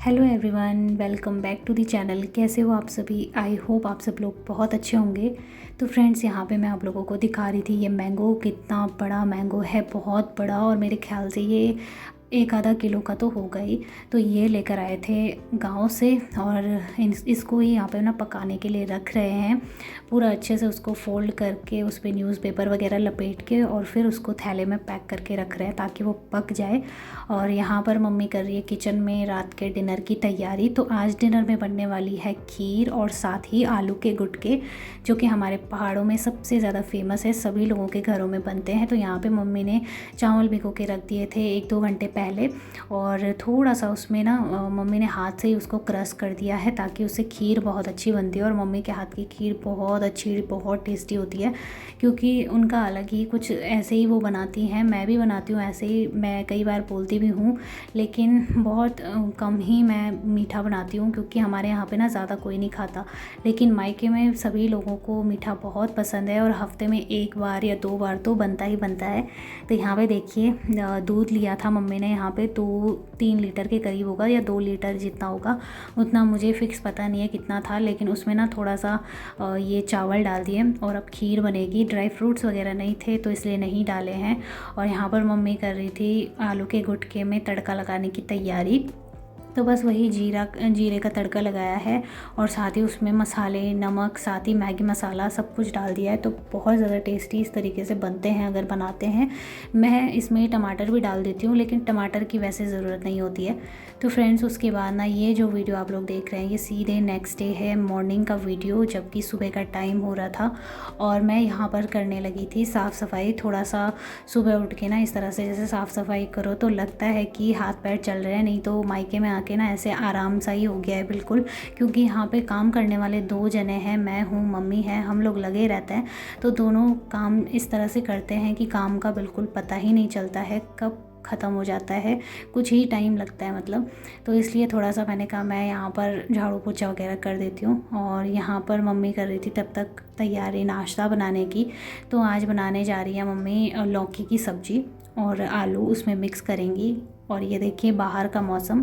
Hello everyone, welcome back to the channel. कैसे हो आप सभी? आई होप आप सब लोग बहुत अच्छे होंगे। तो फ्रेंड्स, यहाँ पे मैं आप लोगों को दिखा रही थी ये मैंगो। कितना बड़ा मैंगो है, बहुत बड़ा। और मेरे ख्याल से ये एक आधा किलो का तो होगा ही। तो ये लेकर आए थे गांव से और इसको ही यहाँ पे ना पकाने के लिए रख रहे हैं। पूरा अच्छे से उसको फोल्ड करके उस पर न्यूज़पेपर वगैरह लपेट के और फिर उसको थैले में पैक करके रख रहे हैं ताकि वो पक जाए। और यहाँ पर मम्मी कर रही है किचन में रात के डिनर की तैयारी। तो आज डिनर में बनने वाली है खीर और साथ ही आलू के गुटके, जो कि हमारे पहाड़ों में सबसे ज़्यादा फेमस है, सभी लोगों के घरों में बनते हैं। तो यहाँ पे मम्मी ने चावल भिगो के रख दिए थे 1-2 घंटे पहले और थोड़ा सा उसमें ना मम्मी ने हाथ से ही उसको क्रश कर दिया है ताकि उससे खीर बहुत अच्छी बनती है। और मम्मी के हाथ की खीर बहुत अच्छी, बहुत टेस्टी होती है, क्योंकि उनका अलग ही कुछ ऐसे ही वो बनाती हैं। मैं भी बनाती हूँ ऐसे ही, मैं कई बार बोलती भी हूँ, लेकिन बहुत कम ही मैं मीठा बनाती हूँ क्योंकि हमारे यहाँ पे ना ज़्यादा कोई नहीं खाता। लेकिन मायके में सभी लोगों को मीठा बहुत पसंद है और हफ्ते में 1 बार या 2 बार तो बनता ही बनता है। तो यहाँ पे देखिए, दूध लिया था मम्मी ने यहाँ पे, तो 3 लीटर के करीब होगा या 2 लीटर जितना होगा, उतना मुझे फ़िक्स पता नहीं है कितना था। लेकिन उसमें ना थोड़ा सा ये चावल डाल दिए और अब खीर बनेगी। ड्राई फ्रूट्स वगैरह नहीं थे तो इसलिए नहीं डाले हैं। और यहाँ पर मम्मी कर रही थी आलू के गुटके में तड़का लगाने की तैयारी। तो बस वही जीरे का तड़का लगाया है और साथ ही उसमें मसाले, नमक, साथ ही मैगी मसाला सब कुछ डाल दिया है। तो बहुत ज़्यादा टेस्टी इस तरीके से बनते हैं अगर बनाते हैं। मैं इसमें टमाटर भी डाल देती हूँ, लेकिन टमाटर की वैसे ज़रूरत नहीं होती है। तो फ्रेंड्स, उसके बाद ना ये जो वीडियो आप लोग देख रहे हैं ये सीधे नेक्स्ट डे है, मॉर्निंग का वीडियो, जबकि सुबह का टाइम हो रहा था और मैं यहाँ पर करने लगी थी साफ़ सफाई। थोड़ा सा सुबह उठ के ना इस तरह से जैसे साफ़ सफाई करो तो लगता है कि हाथ पैर चल रहे हैं, नहीं तो मायके में आके ना ऐसे आराम सा ही हो गया है बिल्कुल। क्योंकि यहाँ पे काम करने वाले 2 जने हैं, मैं हूँ, मम्मी है, हम लोग लगे रहते हैं। तो दोनों काम इस तरह से करते हैं कि काम का बिल्कुल पता ही नहीं चलता है कब ख़त्म हो जाता है, कुछ ही टाइम लगता है मतलब। तो इसलिए थोड़ा सा मैंने कहा मैं यहाँ पर झाड़ू पोछा वगैरह कर देती हूँ। और यहाँ पर मम्मी कर रही थी तब तक तैयारी नाश्ता बनाने की। तो आज बनाने जा रही है मम्मी लौकी की सब्ज़ी और आलू उसमें मिक्स करेंगी। और ये देखिए बाहर का मौसम,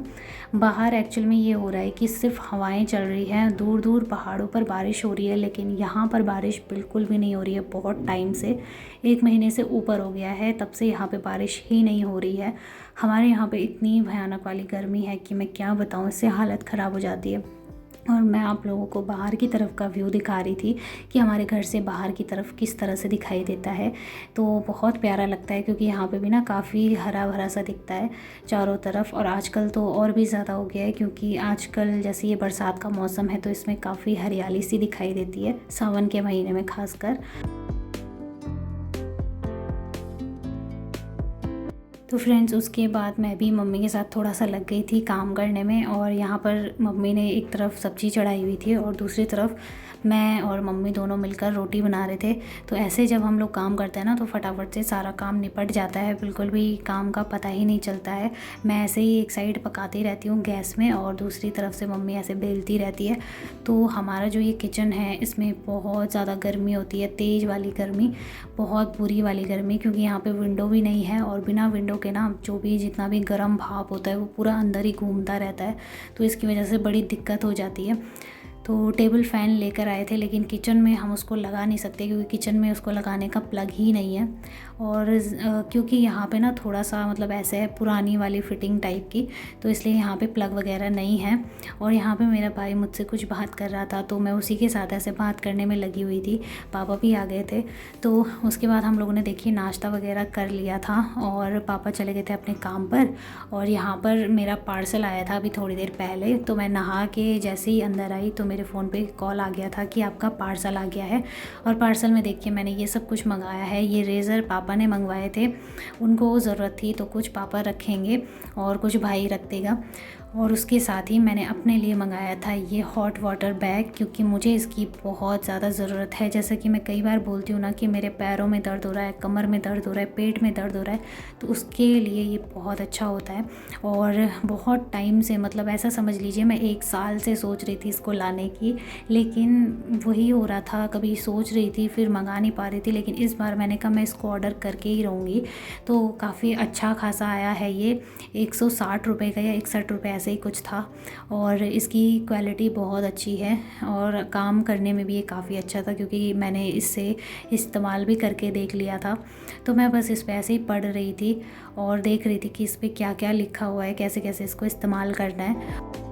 बाहर एक्चुअल में ये हो रहा है कि सिर्फ हवाएं चल रही हैं, दूर दूर पहाड़ों पर बारिश हो रही है, लेकिन यहाँ पर बारिश बिल्कुल भी नहीं हो रही है। बहुत टाइम से, 1 महीने से ऊपर हो गया है, तब से यहाँ पे बारिश ही नहीं हो रही है। हमारे यहाँ पे इतनी भयानक वाली गर्मी है कि मैं क्या बताऊँ, इससे हालत ख़राब हो जाती है। और मैं आप लोगों को बाहर की तरफ का व्यू दिखा रही थी कि हमारे घर से बाहर की तरफ किस तरह से दिखाई देता है। तो बहुत प्यारा लगता है क्योंकि यहाँ पे भी ना काफ़ी हरा भरा सा दिखता है चारों तरफ। और आजकल तो और भी ज़्यादा हो गया है क्योंकि आजकल जैसे ये बरसात का मौसम है तो इसमें काफ़ी हरियाली सी दिखाई देती है, सावन के महीने में खासकर। तो फ्रेंड्स, उसके बाद मैं भी मम्मी के साथ थोड़ा सा लग गई थी काम करने में। और यहाँ पर मम्मी ने एक तरफ सब्ज़ी चढ़ाई हुई थी और दूसरी तरफ मैं और मम्मी दोनों मिलकर रोटी बना रहे थे। तो ऐसे जब हम लोग काम करते हैं ना तो फटाफट से सारा काम निपट जाता है, बिल्कुल भी काम का पता ही नहीं चलता है। मैं ऐसे ही एक साइड पकाती रहती हूँ गैस में और दूसरी तरफ से मम्मी ऐसे बेलती रहती है। तो हमारा जो ये किचन है इसमें बहुत ज़्यादा गर्मी होती है, तेज़ वाली गर्मी, बहुत बुरी वाली गर्मी, क्योंकि यहाँ पे विंडो भी नहीं है और बिना विंडो के ना जो भी जितना भी गर्म भाप होता है वो पूरा अंदर ही घूमता रहता है। तो इसकी वजह से बड़ी दिक्कत हो जाती है। तो टेबल फ़ैन लेकर आए थे, लेकिन किचन में हम उसको लगा नहीं सकते क्योंकि किचन में उसको लगाने का प्लग ही नहीं है। और क्योंकि यहाँ पे ना थोड़ा सा मतलब ऐसे है पुरानी वाली फिटिंग टाइप की, तो इसलिए यहाँ पे प्लग वगैरह नहीं है। और यहाँ पे मेरा भाई मुझसे कुछ बात कर रहा था तो मैं उसी के साथ ऐसे बात करने में लगी हुई थी। पापा भी आ गए थे। तो उसके बाद हम लोगों ने देखिए नाश्ता वगैरह कर लिया था और पापा चले गए थे अपने काम पर। और यहाँ पर मेरा पार्सल आया था अभी थोड़ी देर पहले। तो मैं नहा के जैसे ही अंदर आई तो मेरे फ़ोन पे कॉल आ गया था कि आपका पार्सल आ गया है। और पार्सल में देखिए मैंने ये सब कुछ मंगाया है। ये रेज़र पापा ने मंगवाए थे, उनको ज़रूरत थी तो कुछ पापा रखेंगे और कुछ भाई रख देगा। और उसके साथ ही मैंने अपने लिए मंगाया था ये हॉट वाटर बैग, क्योंकि मुझे इसकी बहुत ज़्यादा ज़रूरत है। जैसे कि मैं कई बार बोलती हूँ ना कि मेरे पैरों में दर्द हो रहा है, कमर में दर्द हो रहा है, पेट में दर्द हो रहा है, तो उसके लिए ये बहुत अच्छा होता है। और बहुत टाइम से, मतलब ऐसा समझ लीजिए मैं 1 साल से सोच रही थी इसको लाने की, लेकिन वही हो रहा था, कभी सोच रही थी फिर मंगा नहीं पा रही थी। लेकिन इस बार मैंने कहा मैं इसको ऑर्डर वर्क करके ही रहूँगी। तो काफ़ी अच्छा खासा आया है ये, 160 रुपये का या 61 रुपये ऐसे ही कुछ था। और इसकी क्वालिटी बहुत अच्छी है और काम करने में भी ये काफ़ी अच्छा था, क्योंकि मैंने इससे इस्तेमाल भी करके देख लिया था। तो मैं बस इस पर ऐसे ही पढ़ रही थी और देख रही थी कि इस पर क्या क्या लिखा हुआ है, कैसे कैसे इसको इस्तेमाल करना है।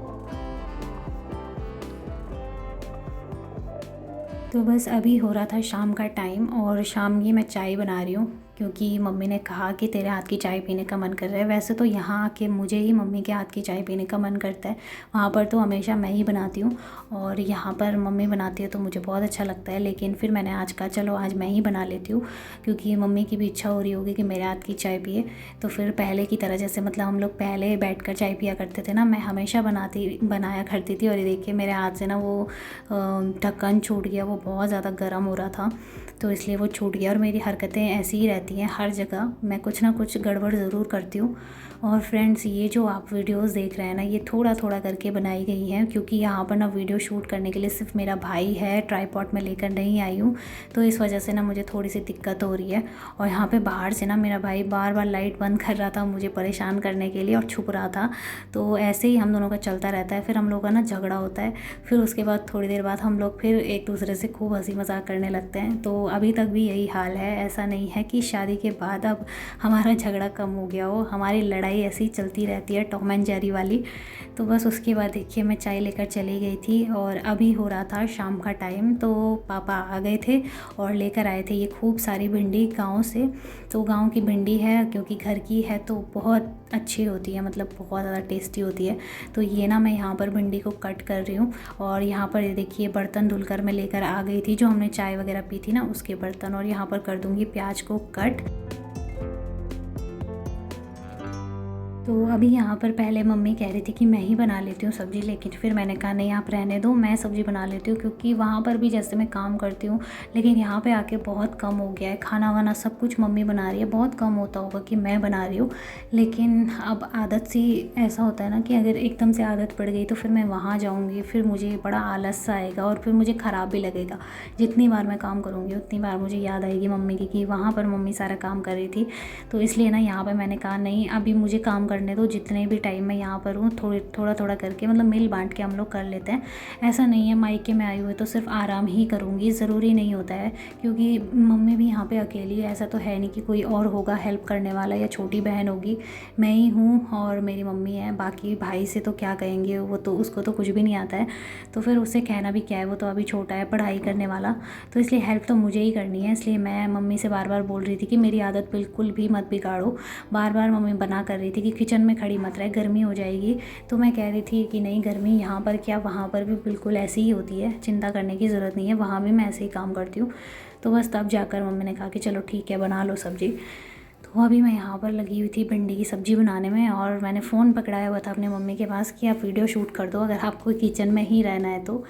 तो बस अभी हो रहा था शाम का टाइम और शाम की मैं चाय बना रही हूँ, क्योंकि मम्मी ने कहा कि तेरे हाथ की चाय पीने का मन कर रहा है। वैसे तो यहाँ आके मुझे ही मम्मी के हाथ की चाय पीने का मन करता है, वहाँ पर तो हमेशा मैं ही बनाती हूँ और यहाँ पर मम्मी बनाती है तो मुझे बहुत अच्छा लगता है। लेकिन फिर मैंने आज कहा चलो आज मैं ही बना लेती हूँ, क्योंकि मम्मी की भी इच्छा हो रही होगी कि मेरे हाथ की चाय पिए। तो फिर पहले की तरह, जैसे मतलब हम लोग पहले बैठ कर चाय पिया करते थे ना, मैं हमेशा बनाया करती थी। और ये देखिए मेरे हाथ से ना वो ढक्कन छूट गया, वो बहुत ज़्यादा गर्म हो रहा था तो इसलिए वो छूट गया। और मेरी हरकतें ऐसी ही रहती हैं, हर जगह मैं कुछ ना कुछ गड़बड़ ज़रूर करती हूँ। और फ्रेंड्स, ये जो आप वीडियोस देख रहे हैं ना, ये थोड़ा थोड़ा करके बनाई गई हैं, क्योंकि यहाँ पर ना वीडियो शूट करने के लिए सिर्फ मेरा भाई है, ट्राइपॉड में लेकर नहीं आई हूँ, तो इस वजह से ना मुझे थोड़ी सी दिक्कत हो रही है। और यहाँ पे बाहर से ना मेरा भाई बार बार लाइट बंद कर रहा था मुझे परेशान करने के लिए और छुप रहा था। तो ऐसे ही हम दोनों का चलता रहता है, फिर हम लोगों का ना झगड़ा होता है, फिर उसके बाद थोड़ी देर बाद हम लोग फिर एक दूसरे से खूब हंसी मजाक करने लगते हैं। तो अभी तक भी यही हाल है, ऐसा नहीं है कि शादी के बाद अब हमारा झगड़ा कम हो गया हो, हमारी लड़ाई ऐसी चलती रहती है टॉम एंड जेरी वाली। तो बस उसके बाद देखिए मैं चाय लेकर चली गई थी और अभी हो रहा था शाम का टाइम, तो पापा आ गए थे और लेकर आए थे ये खूब सारी भिंडी गांव से। तो गांव की भिंडी है, क्योंकि घर की है तो बहुत अच्छी होती है, मतलब बहुत ज़्यादा टेस्टी होती है। तो ये ना मैं यहाँ पर भिंडी को कट कर रही हूँ और यहाँ पर ये देखिए बर्तन धुलकर मैं लेकर आ गई थी, जो हमने चाय वगैरह पी थी ना उसके बर्तन। और यहाँ पर कर दूँगी प्याज को कट। तो अभी यहाँ पर पहले मम्मी कह रही थी कि मैं ही बना लेती हूँ सब्ज़ी, लेकिन फिर मैंने कहा नहीं आप रहने दो, मैं सब्ज़ी बना लेती हूँ, क्योंकि वहाँ पर भी जैसे मैं काम करती हूँ, लेकिन यहाँ पे आके बहुत कम हो गया है, खाना वाना सब कुछ मम्मी बना रही है, बहुत कम होता होगा कि मैं बना रही हूँ। लेकिन अब आदत सी ऐसा होता है ना कि अगर एकदम से आदत पड़ गई तो फिर मैं वहाँ जाऊँगी, फिर मुझे बड़ा आलस सा आएगा और फिर मुझे ख़राब भी लगेगा। जितनी बार मैं काम करूँगी उतनी बार मुझे याद आएगी मम्मी की कि वहाँ पर मम्मी सारा काम कर रही थी। तो इसलिए ना यहाँ पर मैंने कहा नहीं, अभी मुझे काम करने दो, जितने भी टाइम मैं यहाँ पर हूँ थोड़ा थोड़ा करके, मतलब मिल बांट के हम लोग कर लेते हैं। ऐसा नहीं है मायके में आई हुई तो सिर्फ आराम ही करूँगी, ज़रूरी नहीं होता है, क्योंकि मम्मी भी यहाँ पे अकेली है, ऐसा तो है नहीं कि कोई और होगा हेल्प करने वाला या छोटी बहन होगी, मैं ही हूँ और मेरी मम्मी है। बाकी भाई से तो क्या कहेंगे, वो तो उसको तो कुछ भी नहीं आता है, तो फिर उससे कहना भी क्या है, वो तो अभी छोटा है पढ़ाई करने वाला, तो इसलिए हेल्प तो मुझे ही करनी है। इसलिए मैं मम्मी से बार बार बोल रही थी कि मेरी आदत बिल्कुल भी मत बिगाड़ो। बार बार मम्मी बना कर रही थी कि किचन में खड़ी मत रहे, गर्मी हो जाएगी। तो मैं कह रही थी कि नहीं, गर्मी यहाँ पर क्या, वहाँ पर भी बिल्कुल ऐसी ही होती है, चिंता करने की ज़रूरत नहीं है, वहाँ भी मैं ऐसे ही काम करती हूँ। तो बस तब जाकर मम्मी ने कहा कि चलो ठीक है बना लो सब्ज़ी। तो अभी मैं यहाँ पर लगी हुई थी भिंडी की सब्ज़ी बनाने में, और मैंने फ़ोन पकड़ाया हुआ था अपनी मम्मी के पास कि आप वीडियो शूट कर दो अगर आपको किचन में ही रहना है तो,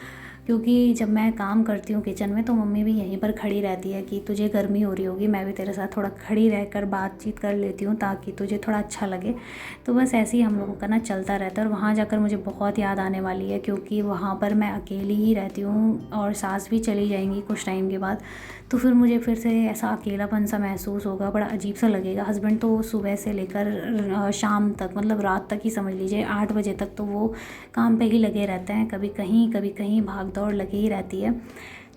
क्योंकि जब मैं काम करती हूँ किचन में तो मम्मी भी यहीं पर खड़ी रहती है कि तुझे गर्मी हो रही होगी, मैं भी तेरे साथ थोड़ा खड़ी रहकर बातचीत कर लेती हूँ ताकि तुझे थोड़ा अच्छा लगे। तो बस ऐसे ही हम लोगों का ना चलता रहता है। और वहाँ जाकर मुझे बहुत याद आने वाली है, क्योंकि वहाँ पर मैं अकेली ही रहती हूँ और सास भी चली जाएंगी कुछ टाइम के बाद, तो फिर मुझे फिर से ऐसा अकेलापन सा महसूस होगा, बड़ा अजीब सा लगेगा। हस्बैंड तो सुबह से लेकर शाम तक, मतलब रात तक ही समझ लीजिए 8 बजे तक तो वो काम पे ही लगे रहते हैं, कभी कहीं भाग दौड़ लगी ही रहती है।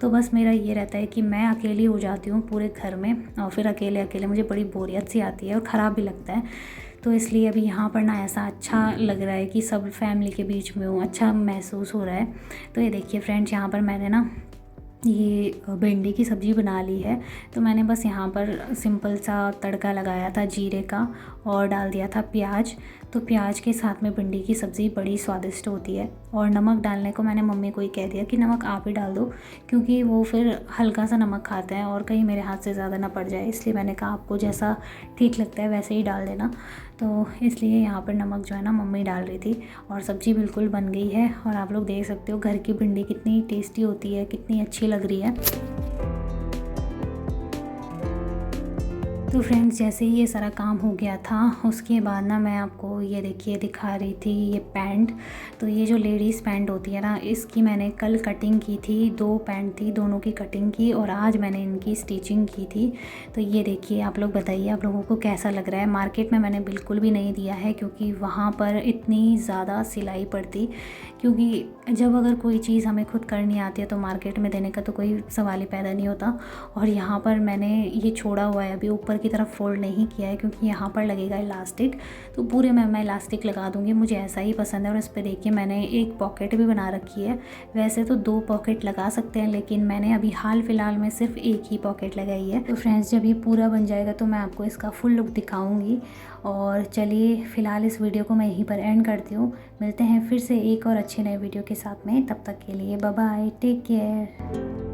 तो बस मेरा ये रहता है कि मैं अकेली हो जाती हूँ पूरे घर में, और फिर अकेले अकेले मुझे बड़ी बोरियत सी आती है और ख़राब भी लगता है। तो इसलिए अभी यहाँ पर ना ऐसा अच्छा लग रहा है कि सब फैमिली के बीच में हूँ, अच्छा महसूस हो रहा है। तो ये देखिए फ्रेंड्स, यहाँ पर मैंने ना ये भिंडी की सब्ज़ी बना ली है। तो मैंने बस यहाँ पर सिंपल सा तड़का लगाया था जीरे का और डाल दिया था प्याज। तो प्याज के साथ में भिंडी की सब्ज़ी बड़ी स्वादिष्ट होती है। और नमक डालने को मैंने मम्मी को ही कह दिया कि नमक आप ही डाल दो, क्योंकि वो फिर हल्का सा नमक खाते हैं और कहीं मेरे हाथ से ज़्यादा ना पड़ जाए, इसलिए मैंने कहा आपको जैसा ठीक लगता है वैसे ही डाल देना। तो इसलिए यहाँ पर नमक जो है ना मम्मी डाल रही थी, और सब्ज़ी बिल्कुल बन गई है। और आप लोग देख सकते हो घर की भिंडी कितनी टेस्टी होती है, कितनी अच्छी लग रही है। तो फ्रेंड्स जैसे ही ये सारा काम हो गया था उसके बाद ना मैं आपको ये देखिए दिखा रही थी ये पैंट। तो ये जो लेडीज़ पैंट होती है ना, इसकी मैंने कल कटिंग की थी, 2 पैंट थी, दोनों की कटिंग की और आज मैंने इनकी स्टिचिंग की थी। तो ये देखिए, आप लोग बताइए आप लोगों को कैसा लग रहा है। मार्केट में मैंने बिल्कुल भी नहीं दिया है क्योंकि वहाँ पर इतनी ज़्यादा सिलाई पड़ती, क्योंकि जब अगर कोई चीज़ हमें खुद करनी आती है तो मार्केट में देने का तो कोई सवाल ही पैदा नहीं होता। और यहाँ पर मैंने ये छोड़ा हुआ है, अभी ऊपर की तरफ फोल्ड नहीं किया है क्योंकि यहाँ पर लगेगा इलास्टिक, तो पूरे में मैं इलास्टिक लगा दूँगी, मुझे ऐसा ही पसंद है। और इस पर देखिए मैंने एक पॉकेट भी बना रखी है। वैसे तो 2 पॉकेट लगा सकते हैं लेकिन मैंने अभी हाल फिलहाल में सिर्फ एक ही पॉकेट लगाई है। तो फ्रेंड्स जब ये पूरा बन जाएगा तो मैं आपको इसका फुल लुक दिखाऊंगी। और चलिए फ़िलहाल इस वीडियो को मैं यहीं पर एंड करती हूँ। मिलते हैं फिर से एक और अच्छे नए वीडियो के साथ में, तब तक के लिए बाय बाय, टेक केयर।